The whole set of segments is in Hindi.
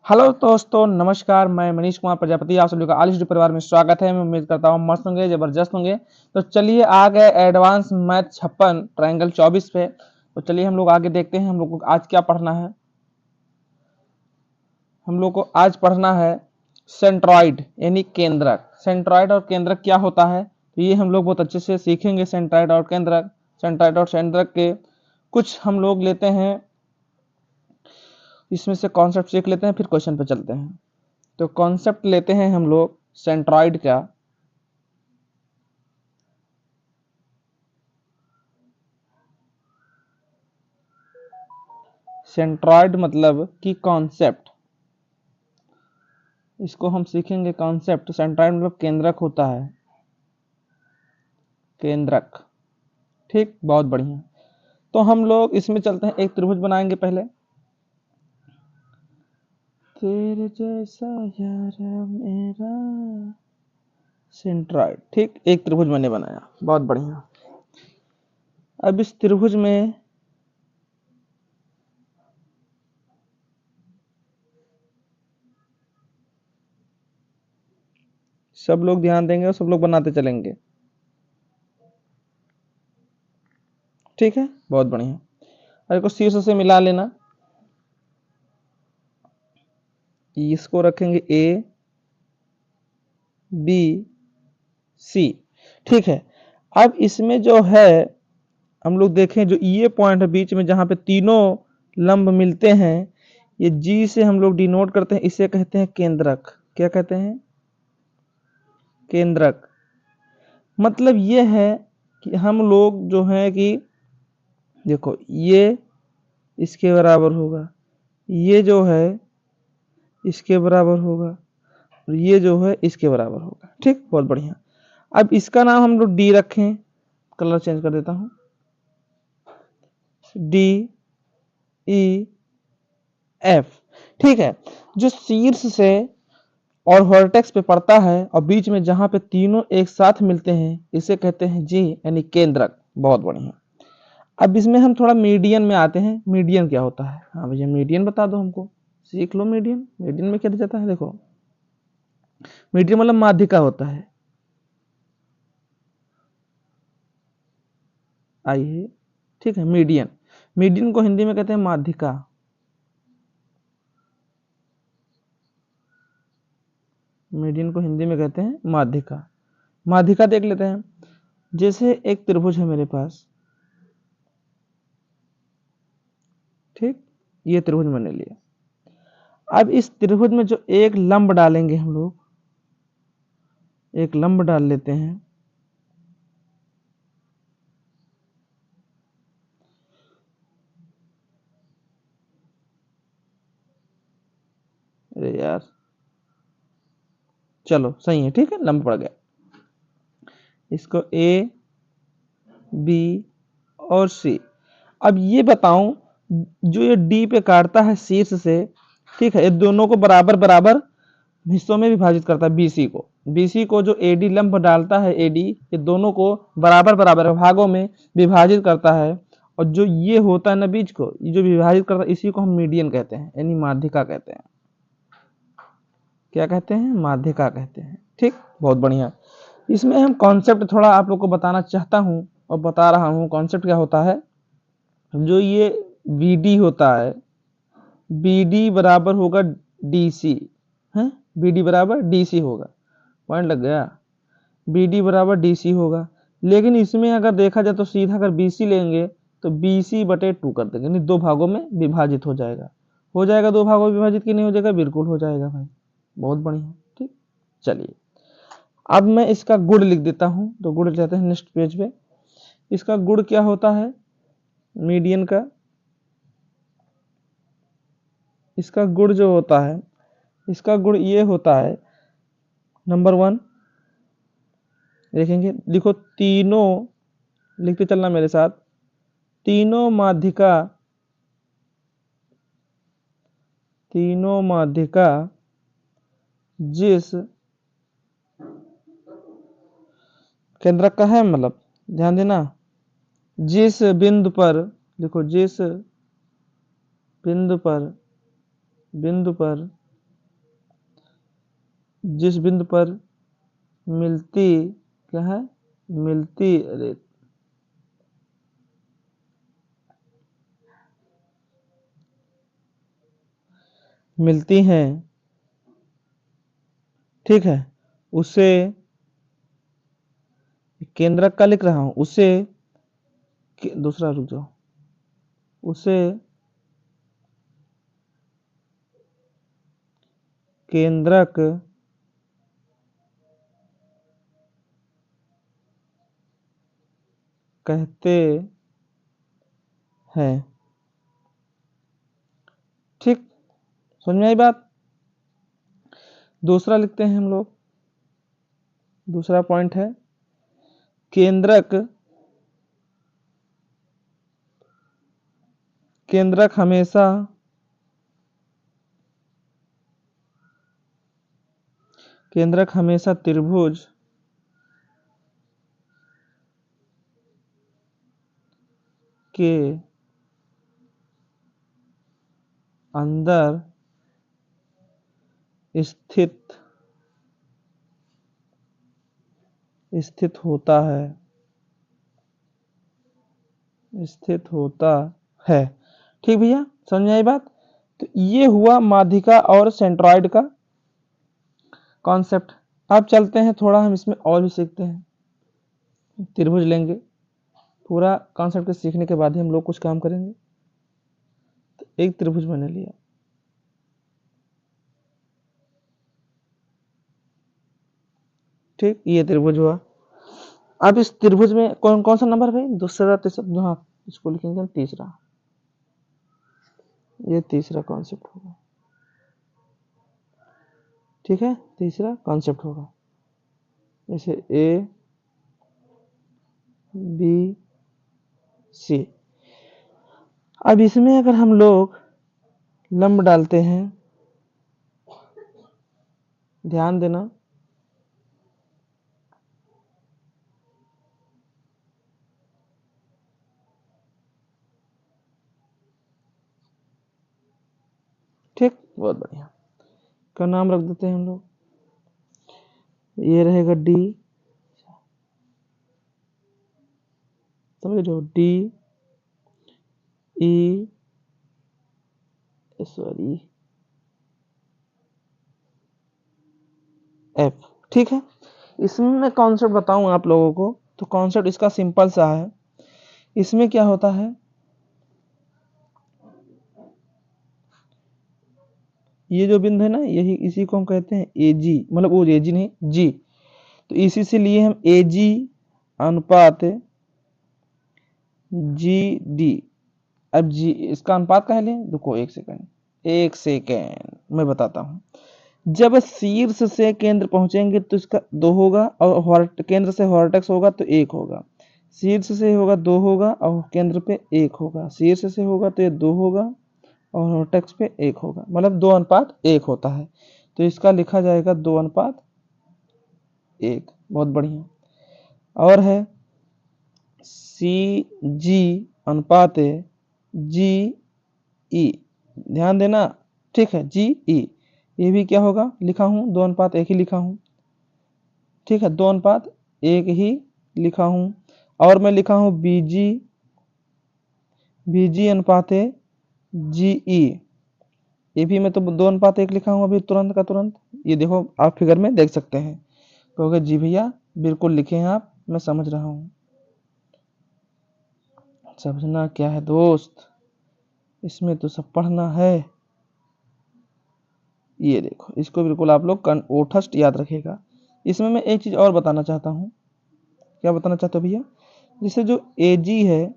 हेलो दोस्तों, नमस्कार। मैं मनीष कुमार प्रजापति, आप सभी का आलिश परिवार में स्वागत है। मैं उम्मीद करता हूँ मस्त होंगे, जबरदस्त होंगे। तो चलिए आ गए एडवांस मैथ 56 ट्रायंगल 24 पे। तो चलिए हम लोग आगे देखते हैं हम लोग को आज क्या पढ़ना है। हम लोग को आज पढ़ना है सेंट्रॉइड यानी केंद्रक। सेंट्रॉइड और केंद्रक क्या होता है, तो ये हम लोग बहुत अच्छे से सीखेंगे। सेंट्रॉइड और केंद्रक, सेंट्रॉइड और केंद्रक के कुछ हम लोग लेते हैं, इसमें से कॉन्सेप्ट सीख लेते हैं, फिर क्वेश्चन पे चलते हैं। तो कॉन्सेप्ट लेते हैं हम लोग सेंट्रॉइड का। सेंट्रॉइड मतलब कि कॉन्सेप्ट, इसको हम सीखेंगे कॉन्सेप्ट। सेंट्रॉइड मतलब केंद्रक होता है, केंद्रक। ठीक, बहुत बढ़िया। तो हम लोग इसमें चलते हैं, एक त्रिभुज बनाएंगे पहले। तेरे जैसा यार मेरा सेंट्रॉइड। ठीक, एक त्रिभुज मैंने बनाया, बहुत बढ़िया। अब इस त्रिभुज में सब लोग ध्यान देंगे और सब लोग बनाते चलेंगे। ठीक है, बहुत बढ़िया। और इसको शीर्ष से मिला लेना, इसको रखेंगे ए बी सी। ठीक है, अब इसमें जो है हम लोग देखें, जो ये पॉइंट है बीच में जहां पे तीनों लंब मिलते हैं, ये जी से हम लोग डिनोट करते हैं, इसे कहते हैं केंद्रक। क्या कहते हैं? केंद्रक। मतलब ये है कि हम लोग जो है कि देखो, ये इसके बराबर होगा, ये जो है इसके बराबर होगा, और ये जो है इसके बराबर होगा। ठीक, बहुत बढ़िया। अब इसका नाम हम लोग डी रखें, कलर चेंज कर देता हूं, डी ई एफ। ठीक है, जो शीर्ष से और वर्टेक्स पे पड़ता है और बीच में जहां पे तीनों एक साथ मिलते हैं, इसे कहते हैं जी यानी केंद्रक। बहुत बढ़िया। अब इसमें हम थोड़ा मीडियन में आते हैं। मीडियन क्या होता है? हाँ भैया, मीडियन बता दो हमको, सीख लो। मीडियन, मीडियन में क्या जाता है? देखो, मीडियन मतलब माध्यिका होता है। आइए, ठीक है, मीडियन। मीडियन को हिंदी में कहते हैं माध्यिका। मीडियन को हिंदी में कहते हैं माध्यिका। माध्यिका देख लेते हैं। जैसे एक त्रिभुज है मेरे पास, ठीक, ये त्रिभुज मैंने लिया। अब इस त्रिभुज में जो एक लंब डालेंगे हम लोग, एक लंब डाल लेते हैं। अरे यार, चलो सही है, ठीक है, लंब पड़ गया। इसको ए बी और सी। अब ये बताऊं, जो ये डी पे काटता है शीर्ष से, ठीक है, ये दोनों को बराबर बराबर हिस्सों में विभाजित करता है। बीसी को जो एडी लंब डालता है, एडी, ये दोनों को बराबर बराबर भागों में विभाजित करता है। और जो ये होता है ना बीच को, ये जो विभाजित करता है, इसी को हम मीडियन कहते हैं, यानी माध्यिका कहते हैं। क्या कहते हैं? माध्यिका कहते हैं। ठीक, बहुत बढ़िया। इसमें हम कॉन्सेप्ट थोड़ा आप लोग को बताना चाहता हूं और बता रहा हूं। कॉन्सेप्ट क्या होता है? जो ये बीडी होता है, बीडी बराबर होगा डीसी है, बीडी बराबर डीसी होगा। पॉइंट लग गया। बीडी बराबर डीसी होगा। लेकिन इसमें अगर देखा जाए तो सीधा अगर बीसी लेंगे तो बीसी बटे 2 कर देंगे, यानी दो भागों में विभाजित हो जाएगा। हो जाएगा दो भागों में विभाजित, कि नहीं हो जाएगा? बिल्कुल हो जाएगा भाई, बहुत बढ़िया। ठीक, चलिए अब मैं इसका गुण लिख देता हूं। तो गुण लिख देते हैं नेक्स्ट पेज पे। इसका गुण क्या होता है मीडियन का? इसका गुण जो होता है, इसका गुण ये होता है, नंबर 1 देखेंगे, लिखो तीनों, लिखते चलना मेरे साथ। तीनों माध्यिका, तीनों माध्यिका जिस केंद्रक का है, मतलब ध्यान देना, जिस बिंदु पर, देखो जिस बिंदु पर जिस बिंदु पर मिलती क्या है, मिलती रेत मिलती हैं, ठीक है, उसे केंद्रक का लिख रहा हूं, उसे दूसरा रुक जाओ, उसे केंद्रक कहते हैं, ठीक, समझ में आई बात। दूसरा लिखते हैं हम लोग, दूसरा पॉइंट है केंद्रक, केंद्रक हमेशा त्रिभुज के अंदर स्थित होता है, ठीक भैया, समझ में आई बात। तो ये हुआ माध्यिका और सेंट्रॉइड का कॉन्सेप्ट। अब चलते हैं थोड़ा हम इसमें और भी सीखते हैं, त्रिभुज लेंगे, पूरा कॉन्सेप्ट सीखने के बाद ही हम लोग कुछ काम करेंगे। तो एक त्रिभुज मैंने लिया, ठीक, ये त्रिभुज हुआ। अब इस त्रिभुज में कौन कौन सा नंबर भाई, दूसरा तीसरा, हाँ इसको लिखेंगे तीसरा, ये तीसरा कॉन्सेप्ट होगा, ठीक है, तीसरा कॉन्सेप्ट होगा। जैसे ए बी सी। अब इसमें अगर हम लोग लंब डालते हैं, ध्यान देना, ठीक, बहुत बढ़िया, का नाम रख देते हैं हम लोग, ये रहेगा डी, समझ लो, डी ई सॉरी एफ, ठीक है। इसमें मैं कॉन्सेप्ट बताऊं आप लोगों को, तो कॉन्सेप्ट इसका सिंपल सा है। इसमें क्या होता है, ये जो बिंदु है ना, यही इसी को हम कहते हैं ए जी, मतलब वो ए जी नहीं जी, तो इसी से लिए हम ए जी अनुपात जी डी। अब जी इसका अनुपात कह लें, रुको एक सेकेंड मैं बताता हूं। जब शीर्ष से केंद्र पहुंचेंगे तो इसका 2 होगा, और केंद्र से वर्टेक्स होगा तो 1 होगा, शीर्ष से होगा 2 होगा और केंद्र पे 1 होगा, शीर्ष से होगा तो ये 2 होगा और वर्टेक्स पे 1 होगा, मतलब 2:1 होता है। तो इसका लिखा जाएगा 2:1, बहुत बढ़िया। और है सी जी अनुपात जी ई, ध्यान देना, ठीक है, जी ई, ये भी क्या होगा, लिखा हूं 2:1 ही लिखा हूं, ठीक है, 2:1 ही लिखा हूं। और मैं लिखा हूं बीजी अनुपात जी ई, ये भी मैं तो 2:1 लिखा हूं अभी तुरंत का तुरंत, ये देखो आप फिगर में देख सकते हैं। कहोगे जी भैया बिल्कुल लिखे हैं आप, मैं समझ रहा हूं, समझना क्या है दोस्त, इसमें तो सब पढ़ना है। ये देखो, इसको बिल्कुल आप लोग ओठस्ट याद रखेगा। इसमें मैं एक चीज और बताना चाहता हूं, क्या बताना चाहते हो भैया, जैसे जो एजी है,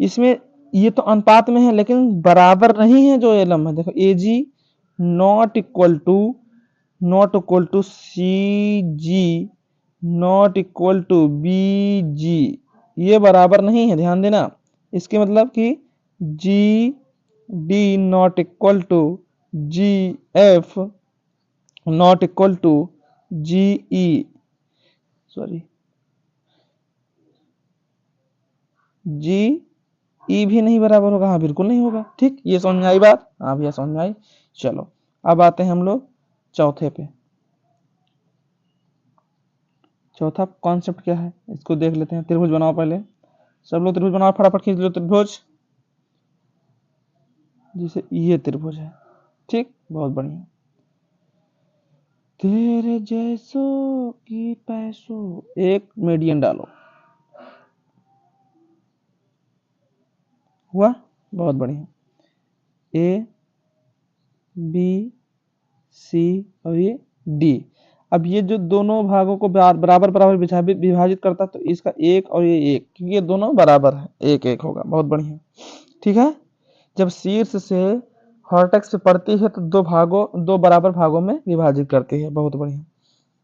इसमें ये तो अनुपात में है लेकिन बराबर नहीं है जो ये लंब है, देखो AG not equal to C G not equal to B G, ये बराबर नहीं है, ध्यान देना। इसके मतलब कि G D not equal to G F not equal to G E, sorry G E भी नहीं बराबर होगा, हाँ बिल्कुल नहीं होगा, ठीक, ये समझ में आई बात, हाँ भैया समझ में आई। चलो अब आते हैं हम लोग चौथे पे। चौथा कॉन्सेप्ट क्या है इसको देख लेते हैं। त्रिभुज बनाओ पहले, सब लोग त्रिभुज बनाओ, फटाफट खींच लो त्रिभुज। जैसे ये त्रिभुज है, ठीक, बहुत बढ़िया। तेरे जैसों की पैसों, एक मीडियन डालो, हुआ, बहुत बढ़िया। ए बी सी और ये डी। अब ये जो दोनों भागों को बराबर बराबर विभाजित करता है, तो इसका एक और ये एक, क्योंकि ये दोनों बराबर है, एक एक होगा, बहुत बढ़िया। ठीक है, जब शीर्ष से हॉर्टेक्स पे पड़ती है तो दो बराबर भागों में विभाजित करती है, बहुत बढ़िया।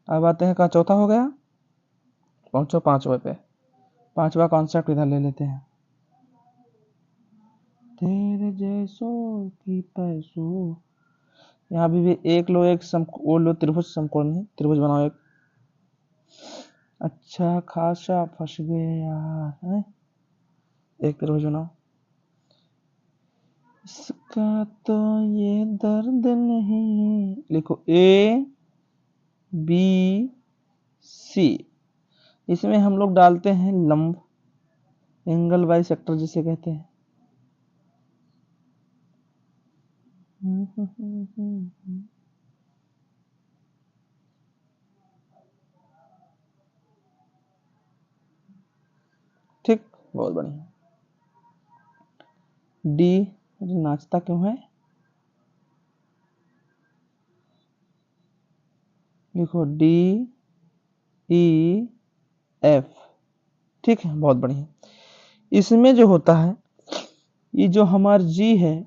अब आते हैं कहाँ, चौथा हो गया, पहुंचो पांचवे पे। पांचवा कॉन्सेप्ट इधर ले लेते हैं। तेरे जैसों की पैसों, यहाँ भी एक लो, एक वो लो, त्रिभुज समकोण है, त्रिभुज बनाओ एक। अच्छा खासा फंस गए यार, है? एक त्रिभुज बनाओ। इसका तो ये दर्द नहीं, लिखो ए बी सी। इसमें हम लोग डालते हैं लंब, एंगल बाई सेक्टर जिसे कहते हैं। ठीक, बहुत बढ़िया। डी, नाचता क्यों है, लिखो डी ई एफ। ठीक है, बहुत बढ़िया। इसमें जो होता है, ये जो हमारा जी है,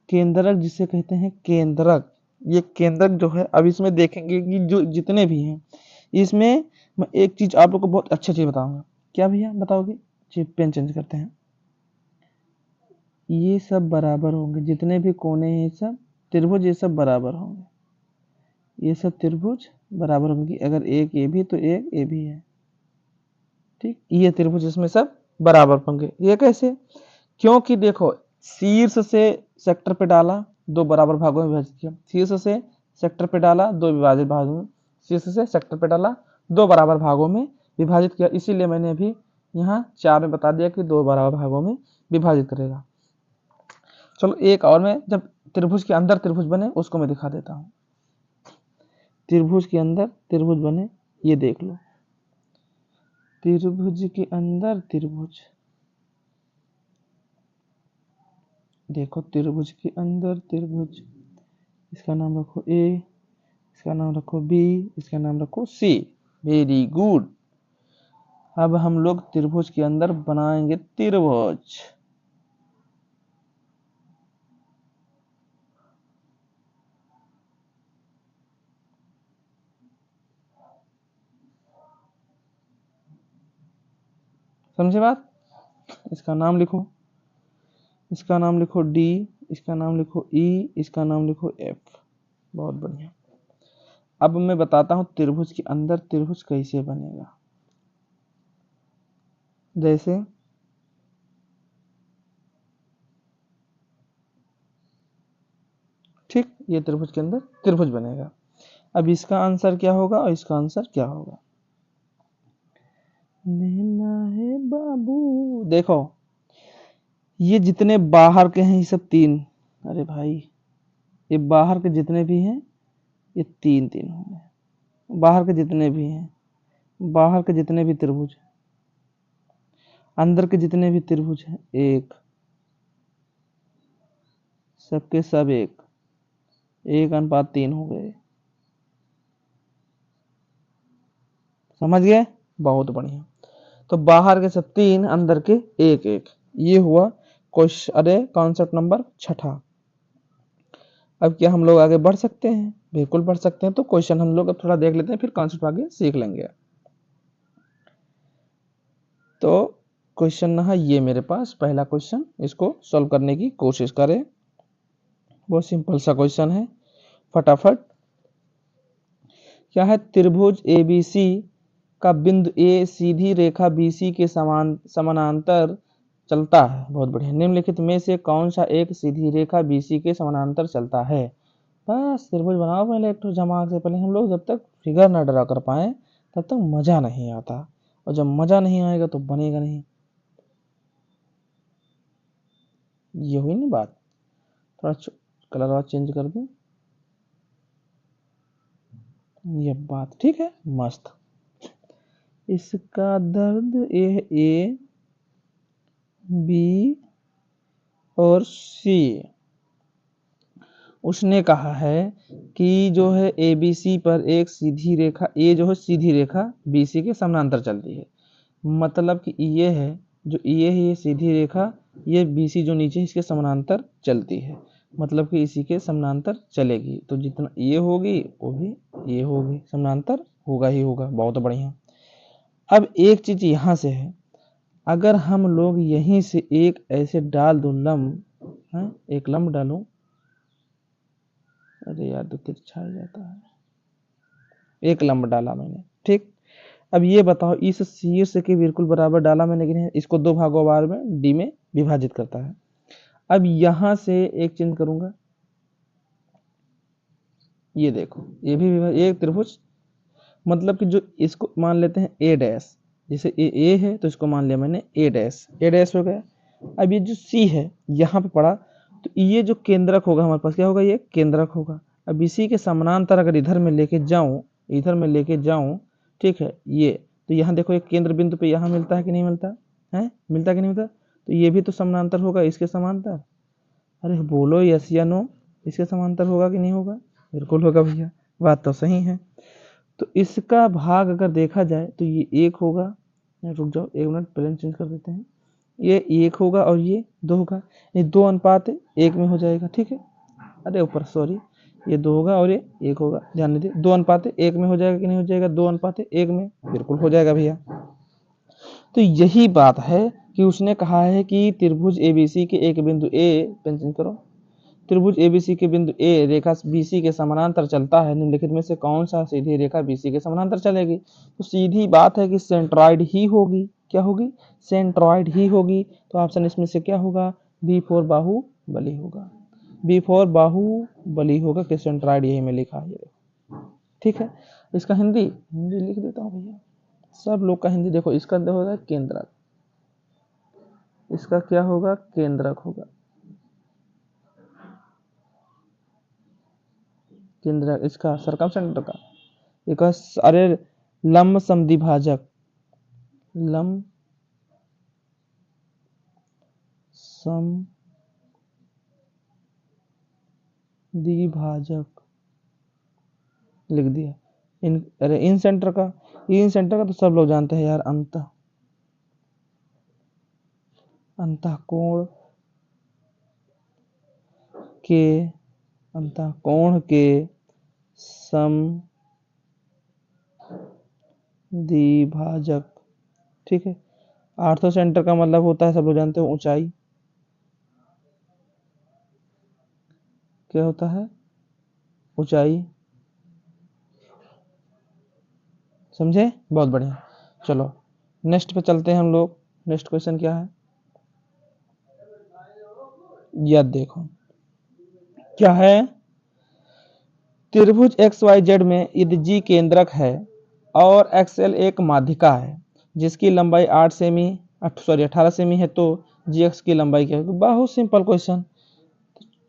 केंद्रक जिसे कहते हैं केंद्रक, ये केंद्रक जो है, अब इसमें देखेंगे कि जो जितने भी हैं, इसमें मैं एक चीज आप लोग को बहुत अच्छी चीज बताऊंगा। क्या भैया बताओगे? पेन चेंज करते हैं। ये सब बराबर होंगे, जितने भी कोने हैं, सब त्रिभुज, ये सब बराबर होंगे, ये सब त्रिभुज बराबर होंगे। अगर एक ये भी तो एक ये भी है, ठीक, ये त्रिभुज इसमें सब बराबर होंगे। ये कैसे? क्योंकि देखो, शीर्ष से सेक्टर पे डाला, दो बराबर भागों में विभाजित किया, शीर्ष से सेक्टर पे डाला, दो विभाजित भागों में, शीर्ष से सेक्टर पे डाला, दो बराबर भागों में विभाजित किया। इसीलिए मैंने अभी यहाँ 4 में बता दिया कि दो बराबर भागों में विभाजित करेगा। चलो एक और मैं, जब त्रिभुज के अंदर त्रिभुज बने उसको मैं दिखा देता हूँ। त्रिभुज के अंदर त्रिभुज बने, ये देख लो, त्रिभुज के अंदर त्रिभुज, देखो त्रिभुज के अंदर त्रिभुज, इसका नाम रखो ए, इसका नाम रखो बी, इसका नाम रखो सी। Very good. अब हम लोग त्रिभुज के अंदर बनाएंगे त्रिभुज। समझे बात? इसका नाम लिखो, इसका नाम लिखो डी, इसका नाम लिखो ई, इसका नाम लिखो एफ। बहुत बढ़िया। अब मैं बताता हूं त्रिभुज के अंदर त्रिभुज कैसे बनेगा। जैसे ठीक, ये त्रिभुज के अंदर त्रिभुज बनेगा। अब इसका आंसर क्या होगा और इसका आंसर क्या होगा? लेना है बाबू। देखो, ये जितने बाहर के हैं ये सब तीन, अरे भाई, ये बाहर के जितने भी हैं ये तीन तीन होंगे। बाहर के जितने भी हैं, बाहर के जितने भी त्रिभुज हैं, अंदर के जितने भी त्रिभुज हैं, एक, सबके सब एक, 1:3 हो गए। समझ गए? बहुत बढ़िया। तो बाहर के सब तीन, अंदर के एक एक, ये हुआ क्वेश्चन, अरे कॉन्सेप्ट नंबर 6। अब क्या हम लोग आगे बढ़ सकते हैं? बिल्कुल बढ़ सकते हैं। तो क्वेश्चन हम लोग अब थोड़ा देख लेते हैं, फिर कॉन्सेप्ट आगे सीख लेंगे। तो क्वेश्चन है ये मेरे पास, पहला क्वेश्चन, इसको सॉल्व करने की कोशिश करें। बहुत सिंपल सा क्वेश्चन है, फटाफट। क्या है? त्रिभुज एबीसी का बिंदु ए सीधी रेखा बीसी के समानांतर चलता है। बहुत बढ़िया। निम्नलिखित में से कौन सा एक सीधी रेखा बीसी के समानांतर चलता है? बस त्रिभुज बनाओ पहले एक तो दिमाग से, पहले हम लोग जब तक फिगर ना ड्रा कर पाए तब तक मजा नहीं आता, और जब मजा नहीं आएगा तो बनेगा नहीं। ये हुई नहीं बात। थोड़ा कलर और चेंज कर दूं, ये बात ठीक है, मस्त। इसका दर्द ए बी और सी। उसने कहा है कि जो है ए बी सी पर एक सीधी रेखा, ए जो है सीधी रेखा बी सी के समानांतर चलती है। मतलब कि ये है जो ये है, ये सीधी रेखा, ये बी सी जो नीचे इसके समानांतर चलती है, मतलब कि इसी के समानांतर चलेगी। तो जितना ये होगी वो भी ये होगी, समानांतर होगा ही होगा। बहुत बढ़िया। अब एक चीज यहाँ से है, अगर हम लोग यहीं से एक ऐसे डाल दो लंब, एक लंब डालूं, अरे यार तो तिरछा ही जाता है, एक लंब डाला मैंने, ठीक। अब ये बताओ, इस शीर्ष के बिल्कुल बराबर डाला मैंने कि नहीं, इसको दो भागों बार में डी में विभाजित करता है। अब यहां से एक चिन्ह करूंगा, ये देखो, ये भी एक त्रिभुज, मतलब कि जो इसको मान लेते हैं ए डैश, जैसे ए है तो इसको मान लिया मैंने ए डैश हो गया। अब ये जो सी है यहाँ पे पड़ा, तो ये जो केंद्रक होगा हमारे पास, क्या होगा, ये केंद्रक होगा। अब इसी के समानांतर अगर इधर में लेके जाऊं, ठीक है, ये तो यहाँ देखो एक केंद्र बिंदु पे यहाँ मिलता है कि नहीं मिलता है, मिलता कि नहीं मिलता, तो ये भी तो समानांतर होगा इसके समांतर। अरे बोलो यस या नो, इसके समांतर होगा कि नहीं होगा, बिल्कुल होगा भैया, बात तो सही है। तो इसका भाग अगर देखा जाए तो ये एक होगा, रुक जाओ एक मिनट, प्लेन चेंज कर देते हैं, ये एक होगा और ये दो होगा, ये 2:1 में हो जाएगा, ठीक है। अरे ऊपर सॉरी, ये 2 होगा और ये 1 होगा, ध्यान दीजिए 2:1 में हो जाएगा कि नहीं हो जाएगा, 2:1 में बिल्कुल हो जाएगा भैया। तो यही बात है कि उसने कहा है कि त्रिभुज एबीसी के एक बिंदु ए, पेंसिल करो, त्रिभुज एबीसी के बिंदु ए रेखा बीसी के समानांतर चलता है, निम्नलिखित में से कौन सा सीधी रेखा बीसी के समानांतर चलेगी। तो सीधी बात है कि सेंट्रॉइड ही होगी, क्या होगी, सेंट्रॉइड ही होगी। तो ऑप्शन इसमें से क्या होगा, बी फॉर बाहुबली होगा, बी फॉर बाहुबली होगा, कि सेंट्रॉइड यही में लिखा है, ठीक है। इसका हिंदी लिख देता हूँ भैया, सब लोग का हिंदी देखो, इसका होगा केंद्रक, इसका क्या होगा, केंद्रक होगा, केंद्र इसका सरकम सेंटर का एक, अरे लंब समद्विभाजक, लंब समद्विभाजक लिख दिया। अरे इन सेंटर का, इन सेंटर का तो सब लोग जानते हैं यार, अंतःकोण के समद्विभाजक, ठीक है। आर्थो सेंटर का मतलब होता है, सब लोग जानते हो, ऊंचाई, क्या होता है, ऊंचाई, समझे, बहुत बढ़िया। चलो नेक्स्ट पे चलते हैं हम लोग। नेक्स्ट क्वेश्चन क्या है, याद देखो क्या है, त्रिभुज एक्स वाई जेड में यदि जी केंद्रक है और एक्सएल एक माध्यिका है जिसकी लंबाई 8 सेमी, सॉरी 18 सेमी है, तो जी एक्स की लंबाई क्या होगी। बहुत सिंपल क्वेश्चन,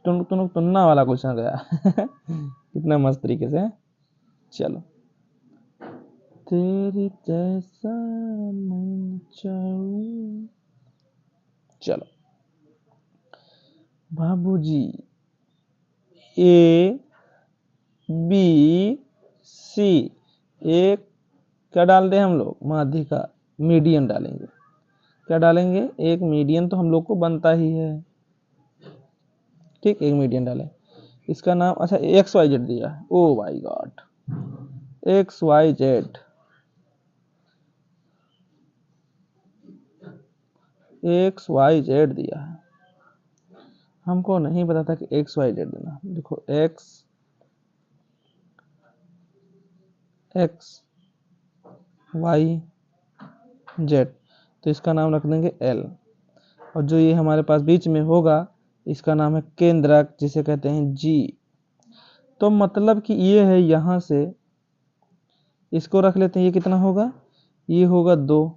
तुन्ना वाला क्वेश्चन गया कितना मस्त तरीके से। चलो, तेरी जैसा मैं चाहूं, चलो बाबूजी, ए बी सी, एक क्या डाल दें हम लोग, माध्यिका, मीडियन डालेंगे, क्या डालेंगे, एक मीडियन तो हम लोग को बनता ही है, ठीक, एक मीडियन डालें। इसका नाम, अच्छा एक्स वाई जेड दिया है, oh my God, X Y Z, X Y Z दिया है, हमको नहीं पता था कि एक्स वाई जेड देना। देखो एक्स वाई जेड, तो इसका नाम रख देंगे एल, और जो ये हमारे पास बीच में होगा इसका नाम है केंद्रक, जिसे कहते हैं जी। तो मतलब कि ये है, यहां से इसको रख लेते हैं, ये कितना होगा, ये होगा 2,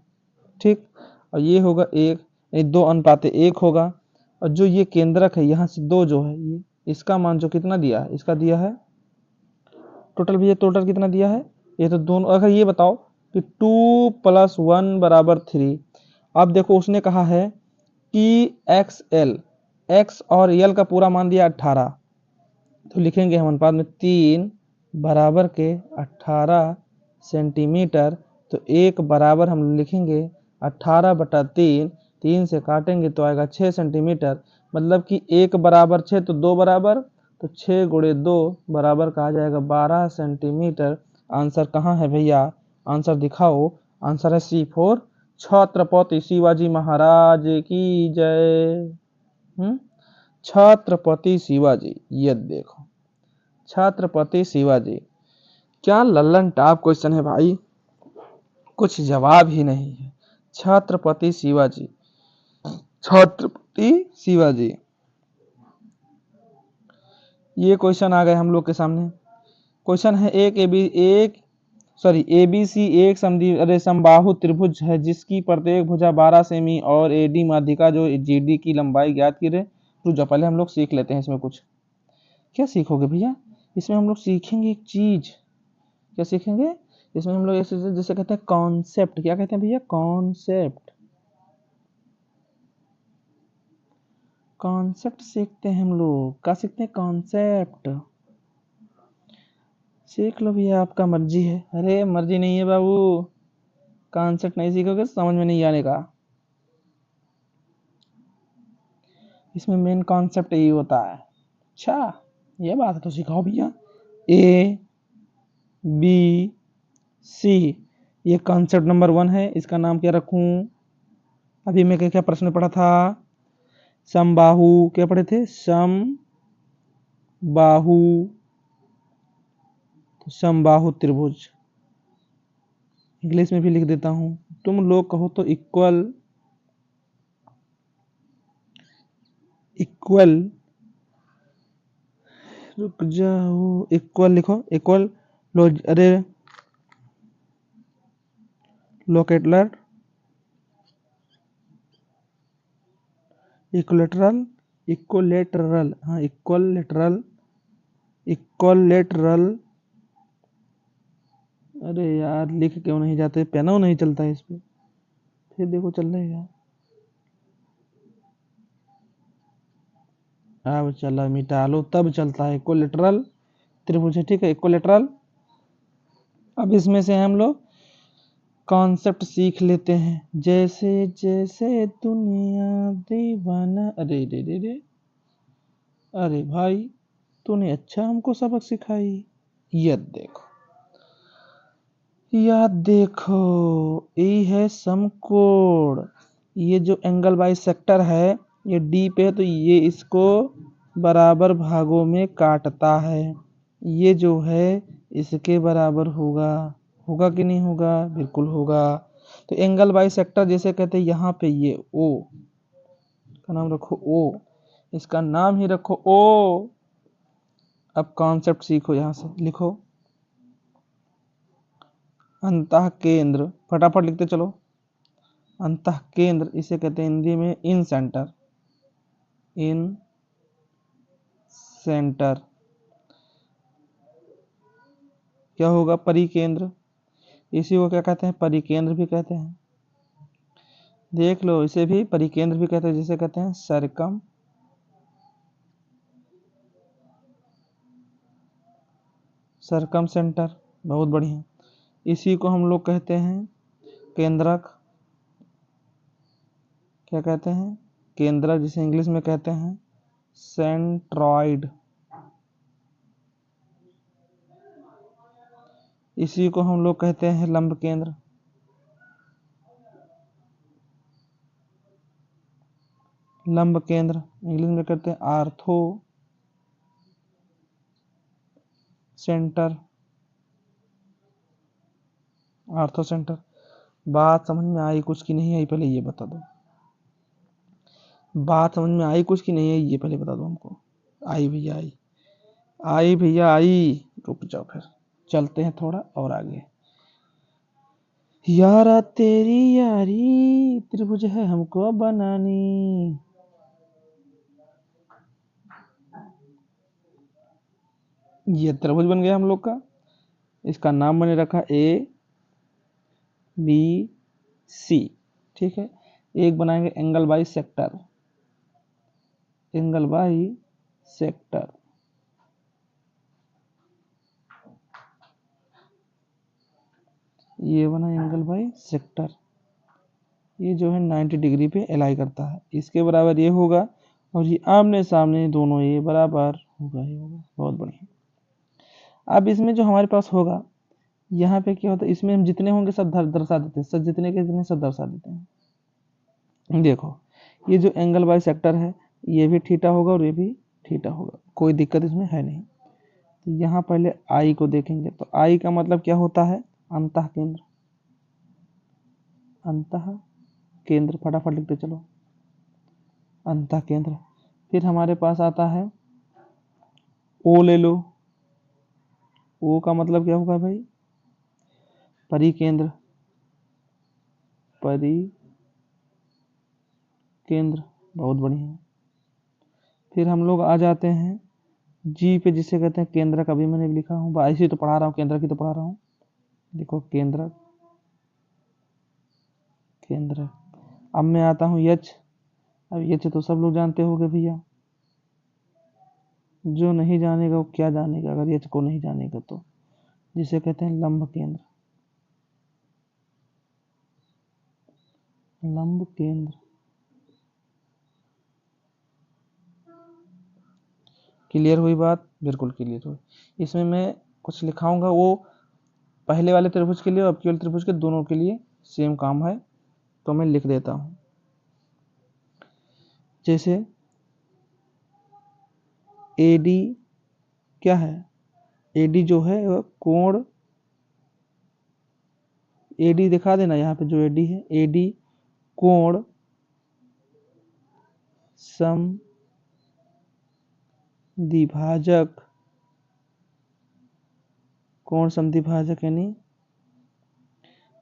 ठीक, और ये होगा 1, 2 अनुपात 1 होगा, और जो ये केंद्रक है यहाँ से 2 जो है, ये इसका मान जो कितना दिया है, इसका दिया है टोटल, भैया टोटल कितना दिया है, ये तो दोनों, अगर ये बताओ कि 2 + 1 = 3, अब देखो उसने कहा है कि एक्स और यल का पूरा मान दिया 18, तो लिखेंगे हम अनुपात में 3 बराबर के 18 सेंटीमीटर, तो 1 बराबर हम लिखेंगे 18/3, 3 से काटेंगे तो आएगा 6 सेंटीमीटर, मतलब कि 1 बराबर 6 तो 2 बराबर, तो 6 × 2 बराबर का आ जाएगा 12 सेंटीमीटर। आंसर कहाँ है भैया, आंसर दिखाओ, आंसर है C4, छत्रपति शिवाजी महाराज की जय। छत्रपति शिवाजी, ये देखो छत्रपति शिवाजी, क्या लल्लन टॉप क्वेश्चन है भाई, कुछ जवाब ही नहीं है। छत्रपति शिवाजी, छत्रपति शिवाजी, ये क्वेश्चन आ गए हम लोग के सामने। क्वेश्चन है ABC एक समबाहु त्रिभुज है जिसकी प्रत्येक भुजा 12 सेमी और AD माध्यिका जो GD की लंबाई ज्ञात की रे। रुक जाओ, पहले हम लोग सीख लेते हैं इसमें कुछ। क्या सीखोगे भैया, इसमें हम लोग सीखेंगे एक चीज। क्या सीखेंगे इसमें हम लोग, ऐसे जैसे कहते हैं कॉन्सेप्ट, क्या कहते हैं भैया, कॉन्सेप्ट, कॉन्सेप्ट सीखते हैं हम लोग। क्या सीखते हैं, कॉन्सेप्ट सीख लो भैया, आपका मर्जी है। अरे मर्जी नहीं है बाबू, कॉन्सेप्ट नहीं सीखोगे समझ में नहीं आने का। इसमें मेन कॉन्सेप्ट यही होता है। अच्छा ये बात है तो सिखाओ भैया। ABC, ये कॉन्सेप्ट नंबर 1 है, इसका नाम क्या रखूं। अभी मैं क्या प्रश्न पढ़ा था, समबाहु, क्या पढ़े थे, समबाहु त्रिभुज। इंग्लिश में भी लिख देता हूं, तुम लोग कहो तो इक्वल रुक जाओ, इक्वल लिखो, इक्वल अरे लोकेटलर, इक्वलेटरल, हाँ इक्वलेटरल। अरे यार लिख क्यों नहीं जाते, पेनो नहीं चलता है इस पे, फिर देखो चल रहा है यार। अब चला, मिटा लो तब चलता है। इक्वलेटरल त्रिभुज है, ठीक है, इक्वलेटरल। अब इसमें से हम लोग कॉन्सेप्ट सीख लेते हैं, जैसे जैसे दुनिया दीवाना। अरे रे रे रे, अरे भाई तूने अच्छा हमको सबक सिखाई। ये देखो, याद देखो, ये है समकोण। ये जो एंगल बाई सेक्टर है ये डी पे है, तो ये इसको बराबर भागों में काटता है। ये जो है इसके बराबर होगा, होगा कि नहीं होगा, बिल्कुल होगा। तो एंगल बाई सेक्टर जैसे कहते हैं, यहाँ पे ये ओ का नाम रखो, ओ, इसका नाम ही रखो ओ। अब कॉन्सेप्ट सीखो, यहां से लिखो अंतः केंद्र, फटाफट लिखते चलो। अंतः केंद्र इसे कहते हैं हिंदी में इन सेंटर, इन सेंटर। क्या होगा, परिकेंद्र, इसी को क्या कहते हैं, परिकेंद्र भी कहते हैं। देख लो, इसे भी परिकेंद्र भी कहते हैं, जिसे कहते हैं सरकम सेंटर। बहुत बढ़िया। इसी को हम लोग कहते हैं केंद्रक। क्या कहते हैं, केंद्रक, जिसे इंग्लिश में कहते हैं सेंट्रॉइड। इसी को हम लोग कहते हैं लंब केंद्र। लंब केंद्र इंग्लिश में कहते हैं आर्थो सेंटर, आर्थो सेंटर। बात समझ में आई कुछ की नहीं आई, पहले ये बता दो। बात समझ में आई कुछ की नहीं आई, ये पहले बता दो हमको। आई भैया आई, आई भैया आई। रुक जाओ, फिर चलते हैं थोड़ा और आगे। यारा तेरी यारी त्रिभुज है हमको बनानी। ये त्रिभुज बन गया हम लोग का। इसका नाम मैंने रखा ए बी सी। ठीक है, एक बनाएंगे angle by sector. Angle by sector, ये बना एंगल बाई सेक्टर। ये जो है 90 डिग्री पे एलाई करता है। इसके बराबर ये होगा और ये आमने सामने दोनों ये बराबर होगा ही होगा। बहुत बढ़िया। अब इसमें जो हमारे पास होगा, यहाँ पे क्या होता है, इसमें हम जितने होंगे सब दर्शा देते हैं, सब जितने के जितने सब दर्शा देते हैं। देखो, ये जो एंगल बाई सेक्टर है, ये भी थीटा होगा और ये भी थीटा होगा, कोई दिक्कत इसमें है नहीं। तो यहाँ पहले आई को देखेंगे, तो आई का मतलब क्या होता है, अंतः केंद्र। अंतः केंद्र, फटाफट लिखते चलो, अंतः केंद्र। फिर हमारे पास आता है ओ, ले लो। ओ का मतलब क्या होगा भाई, परिकेंद्र। परिकेंद्र, बहुत बढ़िया। फिर हम लोग आ जाते हैं जी पे, जिसे कहते हैं केंद्र। कभी मैंने भी लिखा हूँ, ऐसे तो पढ़ा रहा हूँ, केंद्र की तो पढ़ा रहा हूँ। देखो केंद्र, केंद्र। अब मैं आता हूँ यच। अब यच तो सब लोग जानते होंगे भैया, जो नहीं जानेगा वो क्या जानेगा अगर यच को नहीं जानेगा तो। जिसे कहते हैं लंब केंद्र। लंब केंद्र, क्लियर हुई बात, बिल्कुल क्लियर हुई। इसमें मैं कुछ लिखाऊंगा, वो पहले वाले त्रिभुज के लिए और अब के वाले त्रिभुज के दोनों के लिए सेम काम है, तो मैं लिख देता हूं। जैसे एडी क्या है, एडी जो है वह कोण, एडी दिखा देना यहाँ पे, जो एडी है, एडी कोण समद्विभाजक। कोण समद्विभाजक यानी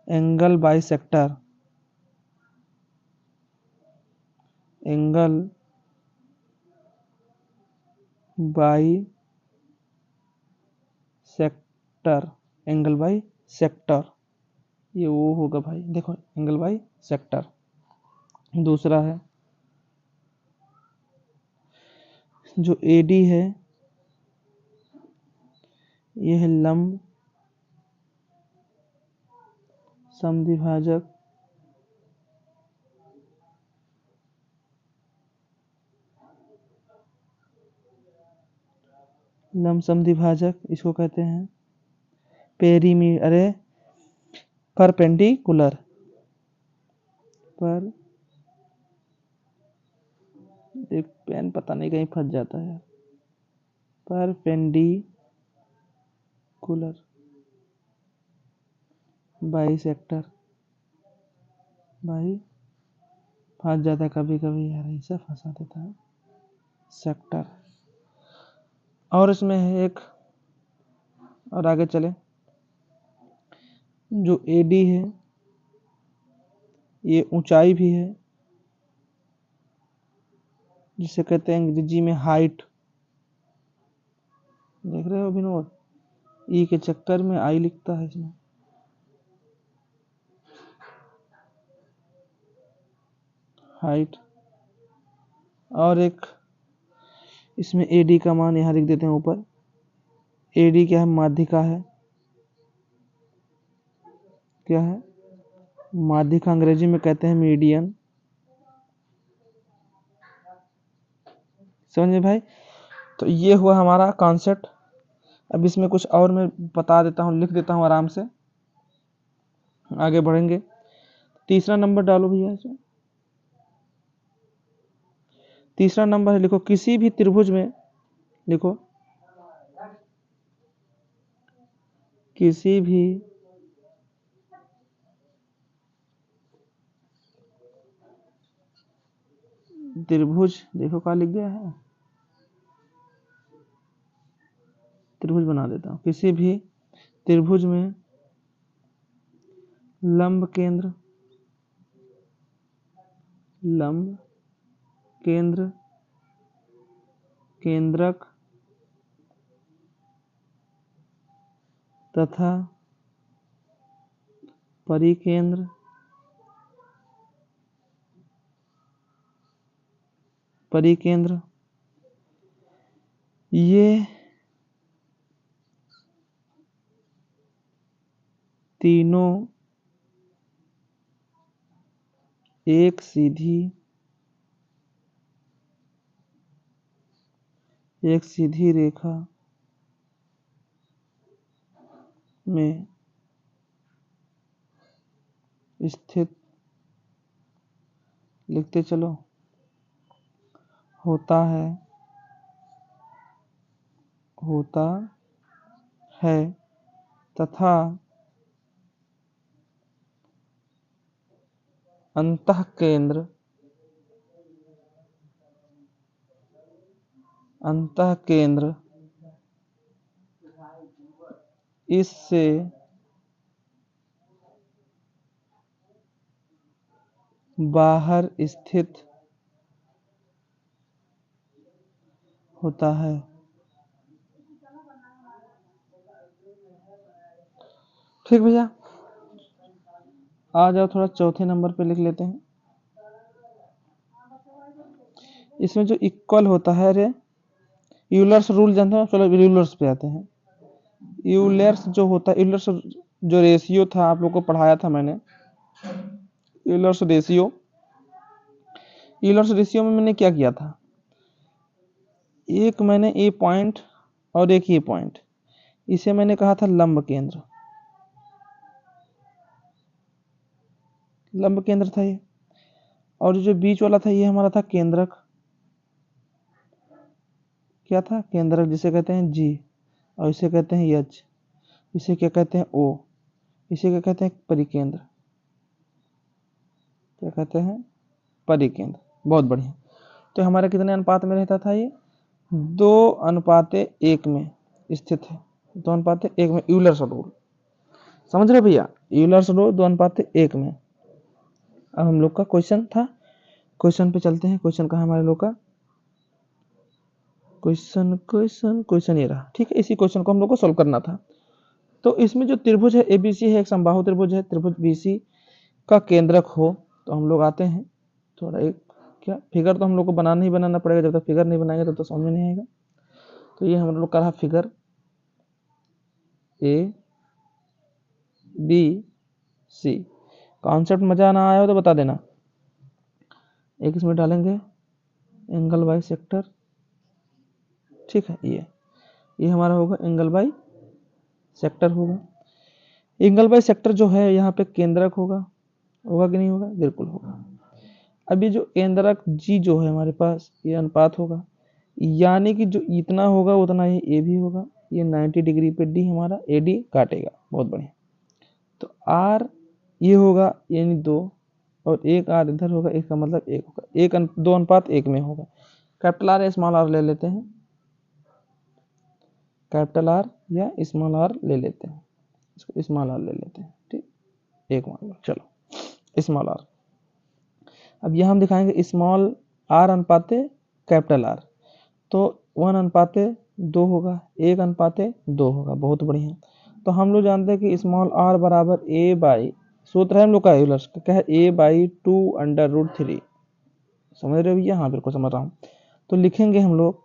angle by sector. Angle by sector, angle by sector, ये वो होगा भाई। देखो एंगल बाई सेक्टर। दूसरा है जो एडी है, ये है लंब समद्विभाजक। लंब समद्विभाजक इसको कहते हैं अरे परपेंडिकुलर। पर एक पेन पता नहीं कहीं फंस जाता है। परपेंडिकुलर बाई सेक्टर, बाई फंस जाता है कभी कभी यार, ऐसा फंसा देता है सेक्टर। और इसमें है एक, और आगे चले, जो एडी है ये ऊंचाई भी है, जिसे कहते हैं अंग्रेजी में हाइट। देख रहे हो विनोद, ई के चक्कर में आई लिखता है इसमें। हाइट। और एक इसमें एडी का मान यहाँ लिख देते हैं ऊपर। एडी क्या है, माध्यिका है। क्या है, माध्यिका, अंग्रेजी में कहते हैं मीडियन। समझे भाई, तो ये हुआ हमारा कॉन्सेप्ट। अब इसमें कुछ और मैं बता देता हूँ, लिख देता हूँ आराम से, आगे बढ़ेंगे। तीसरा नंबर डालो भैया इसमें। तीसरा नंबर है, लिखो किसी भी त्रिभुज में, लिखो किसी भी त्रिभुज, देखो क्या लिख गया है, त्रिभुज बना देता हूँ। किसी भी त्रिभुज में लंब केंद्र केंद्रक तथा परिकेंद्र ये तीनों एक सीधी रेखा में स्थित, लिखते चलो, होता है तथा अंतःकेंद्र इससे बाहर स्थित होता है। ठीक भैया, आ जाओ थोड़ा चौथे नंबर पे लिख लेते हैं। इसमें जो इक्वल होता है, अरे यूलर्स रूल जानते हो? चलो यूलर्स पे आते हैं। यूलर्स जो होता है, यूलर्स जो रेशियो था, आप लोग को पढ़ाया था मैंने। यूलर्स रेशियो में मैंने क्या किया था, एक मैंने ए पॉइंट और एक ये पॉइंट, इसे मैंने कहा था लंब केंद्र था ये, और जो बीच वाला था ये हमारा था केंद्रक। क्या था? केंद्रक, जिसे कहते हैं जी, और इसे कहते हैं एच, इसे क्या कहते हैं ओ, इसे क्या कहते हैं परिकेंद्र। क्या कहते हैं? परिकेंद्र। बहुत बढ़िया। तो हमारे कितने अनुपात में रहता था ये? 2:1 में स्थित है। 2:1 में यूलर्स रूल, समझ रहे भैया? यूलर्स रूल 2:1 में। अब हम लोग का क्वेश्चन था, क्वेश्चन पे चलते हैं। क्वेश्चन कहाँ हमारे लोग का? क्वेश्चन ये रहा। ठीक है, इसी क्वेश्चन को हम लोग को सोल्व करना था। तो इसमें जो त्रिभुज है एबीसी है, एक समबाहु त्रिभुज है, त्रिभुज बीसी का केंद्रक हो, तो हम लोग आते हैं थोड़ा एक क्या फिगर तो हम लोग को बनाना ही बनाना पड़ेगा। जब तक फिगर नहीं बनाएंगे तब तो समझ में नहीं आएगा। तो ये हम लोग का रहा figure A B C. Concept मजा ना आया हो तो बता देना। एक इसमें डालेंगे एंगल बाई सेक्टर। ठीक है, ये हमारा होगा एंगल बाई सेक्टर होगा। एंगल बाई सेक्टर जो है यहाँ पे केंद्रक होगा कि नहीं होगा? बिल्कुल होगा। अभी जो केंद्रक जी जो है हमारे पास, ये अनुपात होगा, यानी कि जो इतना होगा उतना ही ए भी होगा। ये 90 डिग्री पे डी हमारा ए डी काटेगा। बहुत बढ़िया। तो आर ये होगा यानी 2, और एक आर इधर होगा, एक का मतलब 1 होगा। 2:1 में होगा। कैपिटल आर या स्मॉल आर ले लेते हैं, कैपिटल आर या स्मॉल आर ले लेते हैं। इसको स्मॉल आर ले लेते हैं। ठीक, एक मान लो, चलो स्मॉल आर। अब यह हम दिखाएंगे स्मॉल आर अनुपाते कैपिटल आर, तो 1:2 होगा, 1:2 होगा। बहुत बढ़िया। तो हम लोग जानते हैं कि स्मॉल आर बराबर ए बाई, सूत्र है हम लोग का यूलर्स का, क्या है? ए बाई 2√3। समझ रहे हो भैया? हाँ बिल्कुल समझ रहा हूँ। तो लिखेंगे हम लोग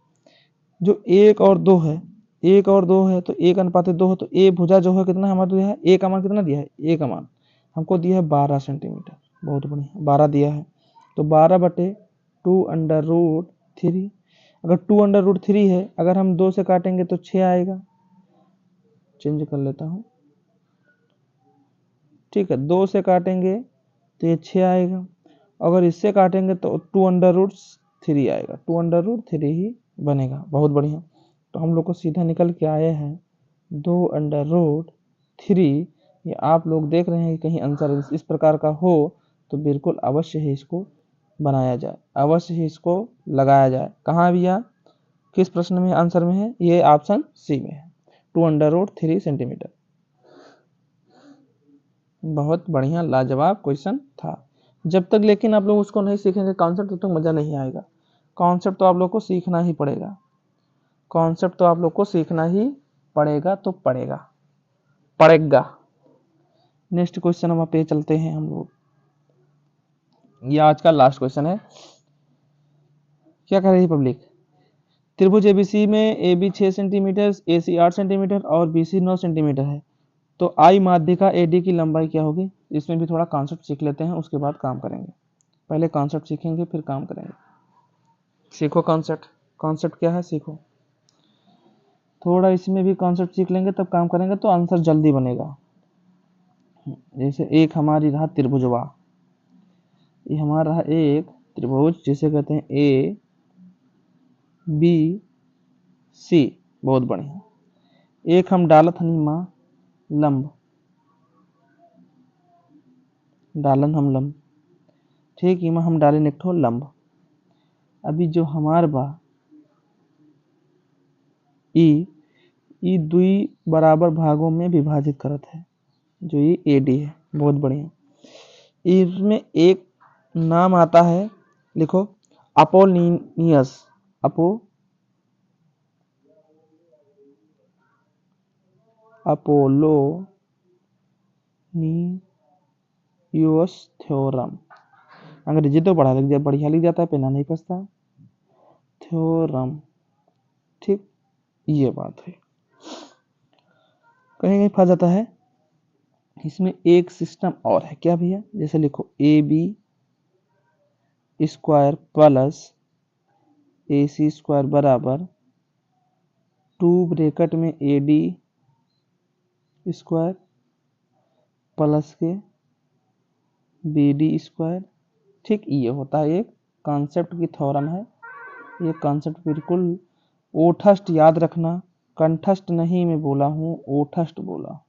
जो 1 और 2 है, 1 और 2 है, तो 1:2 है, तो ए भुजा जो है कितना हमारा दिया है? ए का मान कितना दिया है? ए का मान हमको दिया है 12 सेंटीमीटर। बहुत बढ़िया, 12 दिया है। तो 12/2√3, अगर 2√3 है, अगर हम 2 से काटेंगे तो 6 आएगा। चेंज कर लेता हूँ। ठीक है, 2 से काटेंगे तो ये 6 आएगा, अगर इससे काटेंगे तो 2√3 आएगा। 2√3 ही बनेगा। बहुत बढ़िया। तो हम लोग को सीधा निकल के आए हैं 2√3। ये आप लोग देख रहे हैं कि कहीं आंसर इस प्रकार का हो तो बिल्कुल अवश्य ही इसको बनाया जाए, अवश्य ही इसको लगाया जाए। कहाँ भैया? किस प्रश्न में आंसर में है? ये ऑप्शन सी में है। 2√3 सेंटीमीटर। बहुत बढ़िया लाजवाब क्वेश्चन था। जब तक लेकिन आप लोग उसको नहीं सीखेंगे कॉन्सेप्ट, तब तक मजा नहीं आएगा। कॉन्सेप्ट तो आप लोग को सीखना ही पड़ेगा, कॉन्सेप्ट तो आप लोग को सीखना ही पड़ेगा, तो पड़ेगा। नेक्स्ट क्वेश्चन हम पे चलते हैं हम लोग। ये आज का लास्ट क्वेश्चन है। क्या कर रही है पब्लिक? त्रिभुज एबीसी में A B 6 centimetre, A C 8 centimetre और बी सी 9 सेंटीमीटर है, तो आई माध्यिका ए डी की लंबाई क्या होगी? इसमें भी थोड़ा कॉन्सेप्ट सीख लेते हैं, उसके बाद काम करेंगे। पहले कॉन्सेप्ट सीखेंगे फिर काम करेंगे। सीखो कॉन्सेप्ट, कॉन्सेप्ट क्या है सीखो। थोड़ा इसमें भी कॉन्सेप्ट सीख लेंगे तब काम करेंगे तो आंसर जल्दी बनेगा। जैसे एक हमारी रहा त्रिभुजवा, ये हमारा रहा एक त्रिभुज जिसे कहते हैं ए बी सी। बहुत बढ़िया। एक हम डालत हनी माँ लंब, डालन हम लंब, ठीक। इमा हम डाले एक ठो लंब। अभी जो हमार बा ई दुई बराबर भागों में विभाजित करत है, जो ये ए डी है। बहुत बढ़िया। इसमें एक नाम आता है, लिखो अपोलोनियस, अपोलोनियस थ्योरम। अंग्रेजी तो बढ़िया लिख जाता है, पेना नहीं फंसता। थ्योरम, ठीक, ये बात है। कहीं कहीं फंस जाता है। इसमें एक सिस्टम और है, क्या भैया? जैसे लिखो ए बी स्क्वायर प्लस ए सी स्क्वायर बराबर 2 ब्रैकेट में ए डी स्क्वायर प्लस के बी डी स्क्वायर, ठीक। ये होता है एक कॉन्सेप्ट की थ्योरम है। ये कॉन्सेप्ट बिल्कुल ओठस्ट याद रखना, कंठस्थ नहीं मैं बोला हूँ, ओठस्ट बोला।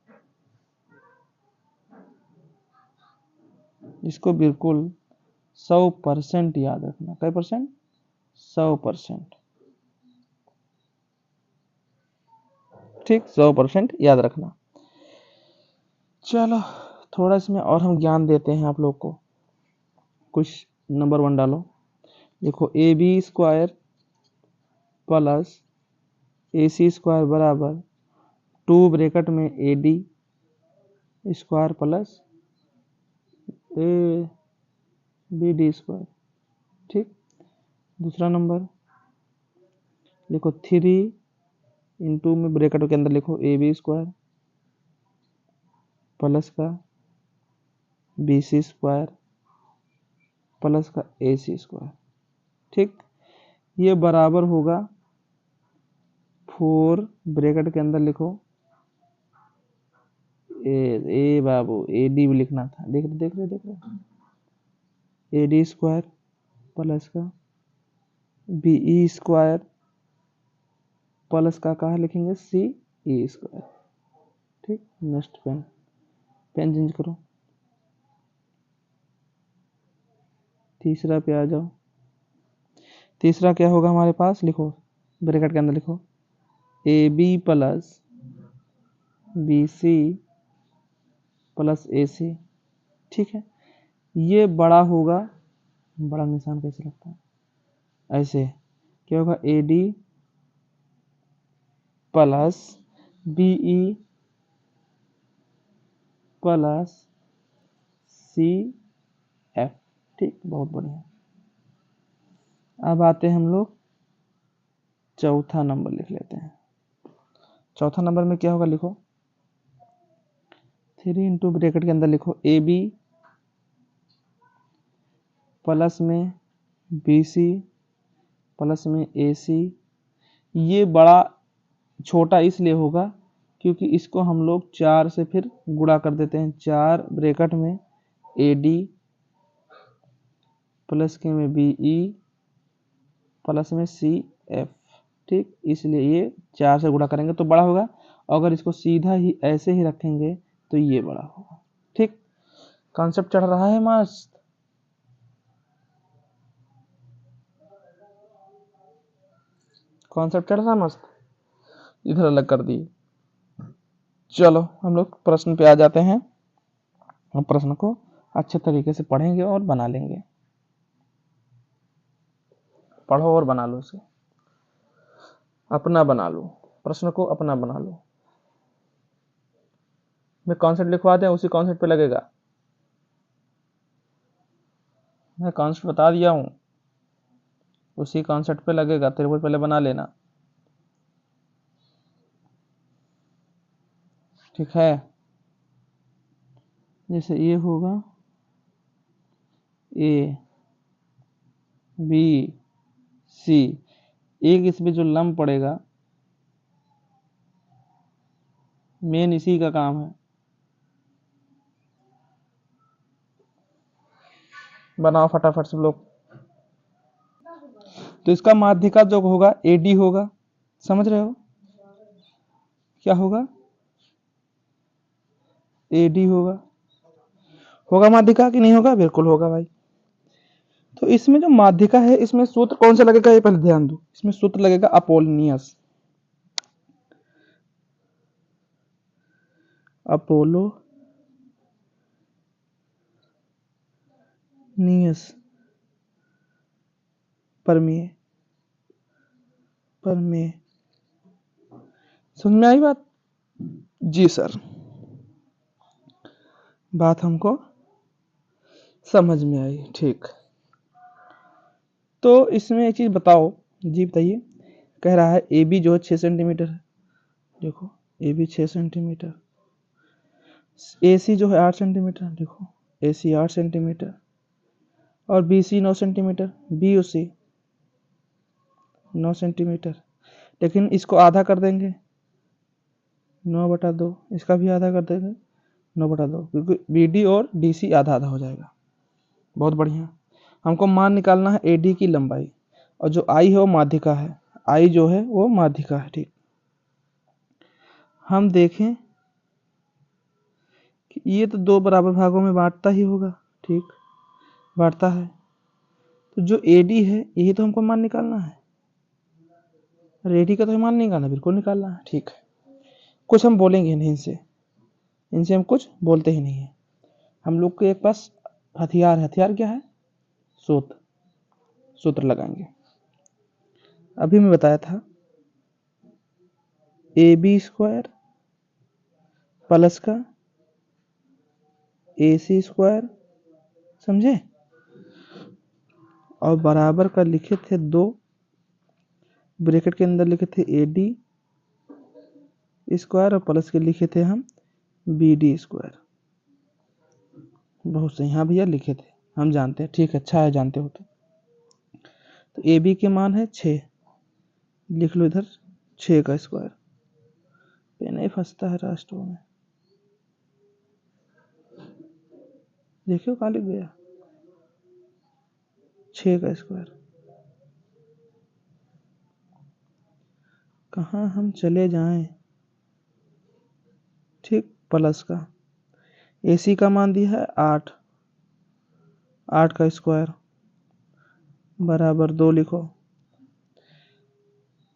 इसको बिल्कुल 100% याद रखना। कई परसेंट? 100%, ठीक। 100% याद रखना। चलो थोड़ा इसमें और हम ज्ञान देते हैं आप लोग को। कुछ नंबर 1 डालो। देखो A B square plus A C square बराबर 2 ब्रैकेट में A D square plus A B D square, ठीक। दूसरा नंबर लिखो 3 इंटू में ब्रैकेट के अंदर लिखो ए बी स्क्वायर प्लस का बी सी स्क्वायर प्लस का ए सी स्क्वायर, ठीक। ये बराबर होगा 4 ब्रैकेट के अंदर लिखो ए बाबू ए डी भी लिखना था, देख रहे ए डी स्क्वायर प्लस का बी ई स्क्वायर प्लस का कहा लिखेंगे सी ई स्क्वायर, ठीक। नेक्स्ट पेन चेंज करो। तीसरा पे आ जाओ। तीसरा क्या होगा हमारे पास? लिखो ब्रैकेट के अंदर लिखो ए b plus b c plus ए सी, ठीक है। ये बड़ा होगा, बड़ा निशान कैसे लगता है? ऐसे। क्या होगा? A D plus B E plus C F, ठीक। बहुत बढ़िया। अब आते हैं हम लोग चौथा नंबर लिख लेते हैं। चौथा नंबर में क्या होगा? लिखो 3 इंटू ब्रैकेट के अंदर लिखो ए बी प्लस में बी सी प्लस में ए सी। ये बड़ा छोटा इसलिए होगा क्योंकि इसको हम लोग 4 से फिर गुणा कर देते हैं। 4 ब्रैकेट में ए डी प्लस के में बी ई प्लस में सी एफ, ठीक। इसलिए ये 4 से गुणा करेंगे तो बड़ा होगा। अगर इसको सीधा ही ऐसे ही रखेंगे तो ये बड़ा होगा, ठीक। कॉन्सेप्ट चढ़ रहा है मस्त। कॉन्सेप्ट चढ़ रहा मस्त। इधर अलग कर दिए। चलो हम लोग प्रश्न पे आ जाते हैं। हम प्रश्न को अच्छे तरीके से पढ़ेंगे और बना लेंगे। पढ़ो और बना लो, उसे अपना बना लो, प्रश्न को अपना बना लो। मैं कॉन्सेप्ट लिखवा दें, उसी कॉन्सेप्ट पे लगेगा। मैं कॉन्सेप्ट बता दिया हूं, उसी कॉन्सेप्ट पे लगेगा, तेरे को पहले बना लेना, ठीक है। जैसे ये होगा ए बी सी, एक इसमें जो लंब पड़ेगा, मेन इसी का काम है। बनाओ फटाफट सब लोग। तो इसका माध्यिका जो होगा एडी होगा, समझ रहे हो? क्या होगा? एडी होगा। होगा माध्यिका कि नहीं होगा? बिल्कुल होगा भाई। तो इसमें जो माध्यिका है, इसमें सूत्र कौन सा लगेगा ये पहले ध्यान दो। इसमें सूत्र लगेगा अपोलोनियस, अपोलो नियस परमेय, परमेय। समझ में आई बात? जी सर, बात हमको समझ में आई, ठीक। तो इसमें एक चीज बताओ जी, बताइए। कह रहा है ए बी जो है 6 सेंटीमीटर है, देखो ए बी 6 सेंटीमीटर, ए सी जो है 8 सेंटीमीटर, देखो ए सी 8 सेंटीमीटर, और B C 9 centimetre, B O C 9 centimetre. लेकिन इसको आधा कर देंगे, 9/2, इसका भी आधा कर देंगे 9/2, क्योंकि बी डी और डी सी आधा आधा हो जाएगा। बहुत बढ़िया। हमको मान निकालना है ए डी की लंबाई, और जो आई है वो माध्यिका है, आई जो है वो माध्यिका है, ठीक। हम देखें कि ये तो 2 बराबर भागों में बांटता ही होगा, ठीक, बांटता है। तो जो ए डी है यही तो हमको मान निकालना है, रेडी का तो मान नहीं निकालना, बिल्कुल निकालना है, ठीक है। कुछ हम बोलेंगे नहीं इनसे, इनसे हम कुछ बोलते ही नहीं है। हम लोग के एक पास हथियार है, हथियार क्या है? सूत्र, सूत्र लगाएंगे। अभी मैं बताया था ए बी स्क्वायर प्लस का ए सी स्क्वायर, समझे? और बराबर का लिखे थे 2, ब्रैकेट के अंदर लिखे थे ए डी स्क्वायर, और प्लस के लिखे थे हम बी डी स्क्वायर। बहुत सही, हाँ भैया लिखे थे, हम जानते हैं, ठीक है, अच्छा है जानते हो तो ए बी के मान है 6, लिख लो इधर 6 का स्क्वायर। पेन ही फंसता है राष्ट्रों में, देखियो कहाँ लिख गया, 6 का स्क्वायर। कहाँ हम चले जाएं, ठीक, प्लस का ए सी का मान दिया है 8, 8 का स्क्वायर बराबर 2 लिखो।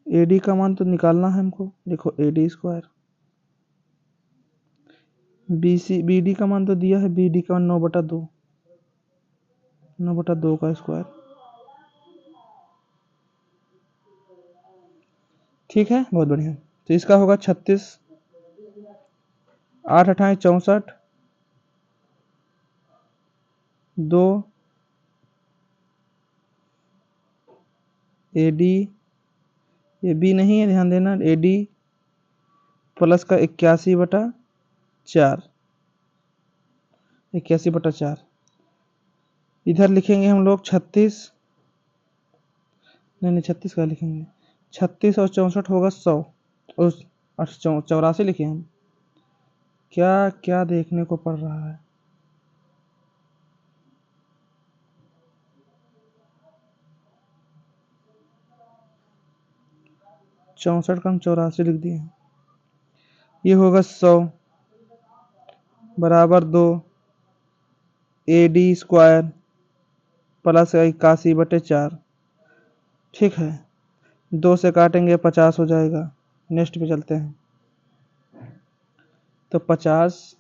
ए डी का मान तो निकालना है हमको, देखो A D square. B D का मान तो दिया है, बी डी का मान 9/2, 9/2 का स्क्वायर, ठीक है, बहुत बढ़िया। तो इसका होगा 36, 8 8 64, 2 ए डी, ये बी नहीं है, ध्यान देना, ए डी प्लस का 81/4, 81/4। इधर लिखेंगे हम लोग 36, नहीं 36 का लिखेंगे, 36 और 64 होगा 100, और 84 लिखे हम। क्या क्या देखने को पड़ रहा है, 64 का हम 84 लिख दिए। ये होगा 100 बराबर 2 ए डी स्क्वायर प्लस 81/4, ठीक है। 2 से काटेंगे 50 हो जाएगा। नेक्स्ट पे चलते हैं। तो 50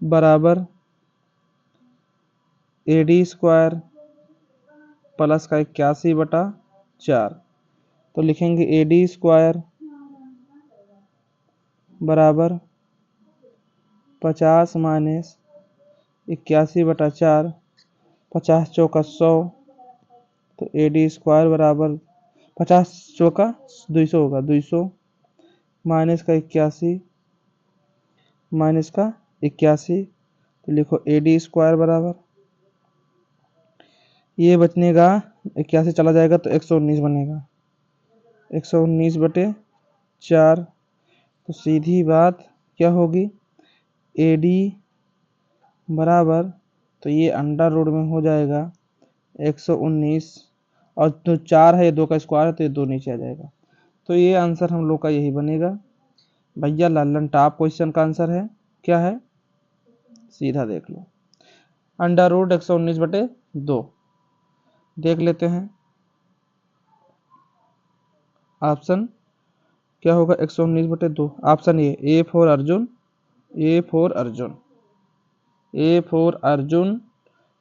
बराबर AD स्क्वायर प्लस का 81/4। तो लिखेंगे AD स्क्वायर बराबर 50 माइनस 81/4, 50 चौका 100, तो AD स्क्वायर बराबर 50 चौका 200 होगा, 200 माइनस का 81 माइनस का 81, तो लिखो AD स्क्वायर बराबर, ये बचने का 81 चला जाएगा तो 119 बनेगा, 119/4। तो सीधी बात क्या होगी, AD बराबर, तो ये अंडर रूट में हो जाएगा 119, और जो 4 है ये 2 का स्क्वायर है तो ये 2 नीचे आ जाएगा। तो ये आंसर हम लोग का यही बनेगा भैया। लल्लन टॉप क्वेश्चन का आंसर है क्या है, सीधा देख लो, अंडर रूट 119/2। देख लेते हैं ऑप्शन क्या होगा, 119/2, option A for Arjun, A for Arjun, A for Arjun,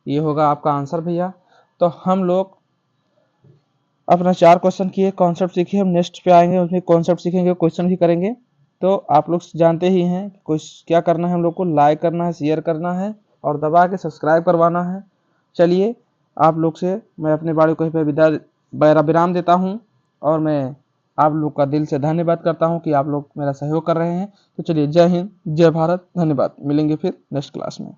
ये होगा आपका आंसर भैया। तो हम लोग अपना 4 क्वेश्चन किए, कॉन्सेप्ट सीखे, हम नेक्स्ट पे आएंगे उसमें कॉन्सेप्ट सीखेंगे, क्वेश्चन भी करेंगे। तो आप लोग जानते ही हैं कुछ क्या करना है, हम लोग को लाइक करना है, शेयर करना है और दबा के सब्सक्राइब करवाना है। चलिए आप लोग से मैं अपने बारे को कहीं पर विराम देता हूँ और मैं आप लोग का दिल से धन्यवाद करता हूँ कि आप लोग मेरा सहयोग कर रहे हैं। तो चलिए, जय हिंद, जय भारत, धन्यवाद। मिलेंगे फिर नेक्स्ट क्लास में।